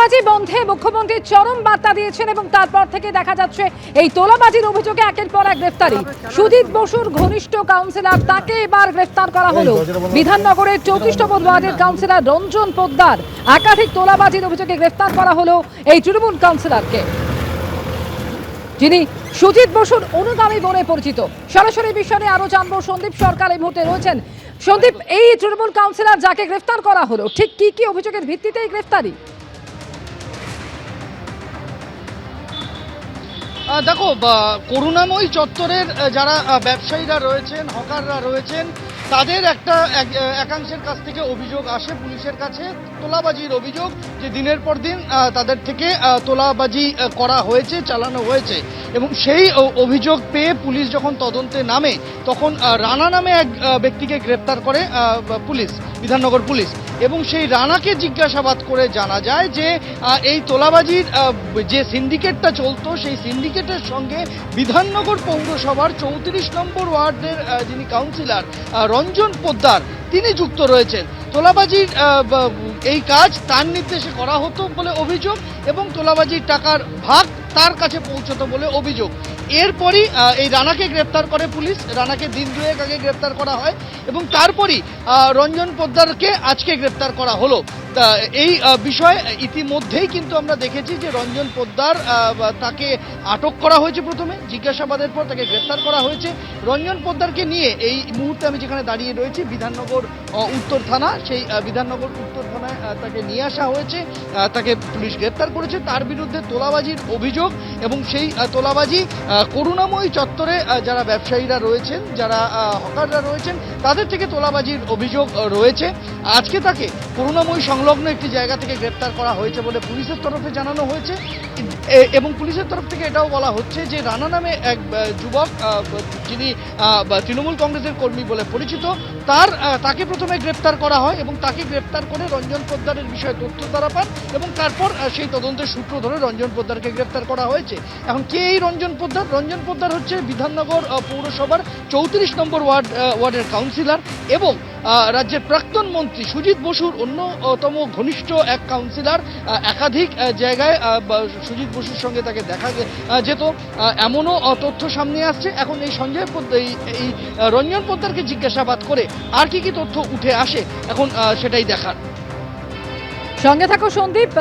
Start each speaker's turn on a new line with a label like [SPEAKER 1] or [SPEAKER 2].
[SPEAKER 1] তোলাবাজি বন্ধে মুখ্যমন্ত্রী চরম বার্তা দিয়েছেন এবং তারপর থেকে দেখা যাচ্ছে এই তোলাবাজির অভিযোগে একের পর এক গ্রেফতারি। সুজিত বসুর ঘনিষ্ঠ কাউন্সিলর, তাকে এবার গ্রেফতার করা হলো। বিধাননগরের 34 নম্বর ওয়ার্ডের কাউন্সিলর রঞ্জন পোদ্দার, একাধিক তোলাবাজির অভিযোগে গ্রেফতার করা হলো এই তৃণমূল কাউন্সিলরকে, যিনি সুজিত বসুর অনুগামী বলে পরিচিত। সরাসরি বিষয়ে আরো জানবো, সন্দীপ সরকার এই মুহূর্তে রয়েছেন। সন্দীপ, এই তৃণমূল কাউন্সিলর যাকে গ্রেফতার করা হলো, ঠিক কি কি অভিযোগের ভিত্তিতে এই গ্রেফতারি?
[SPEAKER 2] দেখো, করুণাময়ী চত্বরের যারা ব্যবসায়ীরা রয়েছেন, হকাররা রয়েছেন, তাদের একাংশের কাছ থেকে অভিযোগ আসে পুলিশের কাছে, তোলাবাজির অভিযোগ, যে দিনের পর দিন তাদের থেকে তোলাবাজি করা হয়েছে, চালানো হয়েছে। এবং সেই অভিযোগ পেয়ে পুলিশ যখন তদন্তে নামে, তখন রানা নামে এক ব্যক্তিকে গ্রেপ্তার করে পুলিশ, বিধাননগর পুলিশ। এবং সেই রানাকে জিজ্ঞাসাবাদ করে জানা যায় যে এই তোলাবাজির যে সিন্ডিকেটটা চলতো, সেই সিন্ডিকেটের সঙ্গে বিধাননগর পৌরসভার 34 নম্বর ওয়ার্ডের যিনি কাউন্সিলর রঞ্জন পোদ্দার, তিনি যুক্ত রয়েছেন। তোলাবাজির এই কাজ তার নির্দেশে করা হতো বলে অভিযোগ, এবং তোলাবাজির টাকার ভাগ তার কাছে পৌঁছতো বলে অভিযোগ। এরপরই এই রানাকে গ্রেপ্তার করে পুলিশ। রানাকে দিন দুয়েক আগে গ্রেপ্তার করা হয়, এবং তারপরই রঞ্জন পোদ্দারকে আজকে গ্রেপ্তার করা হলো। এই বিষয়ে ইতিমধ্যেই কিন্তু আমরা দেখেছি যে রঞ্জন পোদ্দার, তাকে আটক করা হয়েছে, প্রথমে জিজ্ঞাসাবাদের পর তাকে গ্রেপ্তার করা হয়েছে। রঞ্জন পোদ্দারকে নিয়ে এই মুহূর্তে আমি যেখানে দাঁড়িয়ে রয়েছি, বিধাননগর উত্তর থানা, সেই বিধাননগর উত্তর থানায় তাকে নিয়ে আসা হয়েছে। তাকে পুলিশ গ্রেপ্তার করেছে। তার বিরুদ্ধে তোলাবাজির অভিযোগ, এবং সেই তোলাবাজি করুণাময়ী চত্বরে যারা ব্যবসায়ীরা রয়েছেন, যারা হকাররা রয়েছেন, তাদের থেকে তোলাবাজির অভিযোগ রয়েছে। আজকে তাকে করুণাময়ী সংলগ্ন একটি জায়গা থেকে গ্রেপ্তার করা হয়েছে বলে পুলিশের তরফে জানানো হয়েছে। এবং পুলিশের তরফ থেকে এটাও বলা হচ্ছে যে রানা নামে এক যুবক, যিনি তৃণমূল কংগ্রেসের কর্মী বলে পরিচিত, তাকে প্রথমে গ্রেপ্তার করা হয়, এবং তাকে গ্রেপ্তার করে রঞ্জন পোদ্দারের বিষয়ে তথ্য তারা পান, এবং তারপর সেই তদন্তের সূত্র ধরে রঞ্জন পোদ্দারকে গ্রেপ্তার করা হয়েছে। এখন কে এই রঞ্জন পোদ্দার? রঞ্জন পোদ্দার হচ্ছে বিধাননগর পৌরসভার 34 নম্বর ওয়ার্ডের কাউন্সিলর, এবং রাজ্যের প্রাক্তন মন্ত্রী সুজিত বসুর অন্যতম ঘনিষ্ঠ এক কাউন্সিলর। একাধিক জায়গায় সুজিত বসুর সঙ্গে তাকে দেখা যেত, এমনও তথ্য সামনে আসছে। এখন এই এই রঞ্জন পোদ্দারকে জিজ্ঞাসাবাদ করে আর কি কি তথ্য উঠে আসে, এখন সেটাই দেখার।
[SPEAKER 1] সঙ্গে থাকো সন্দীপ।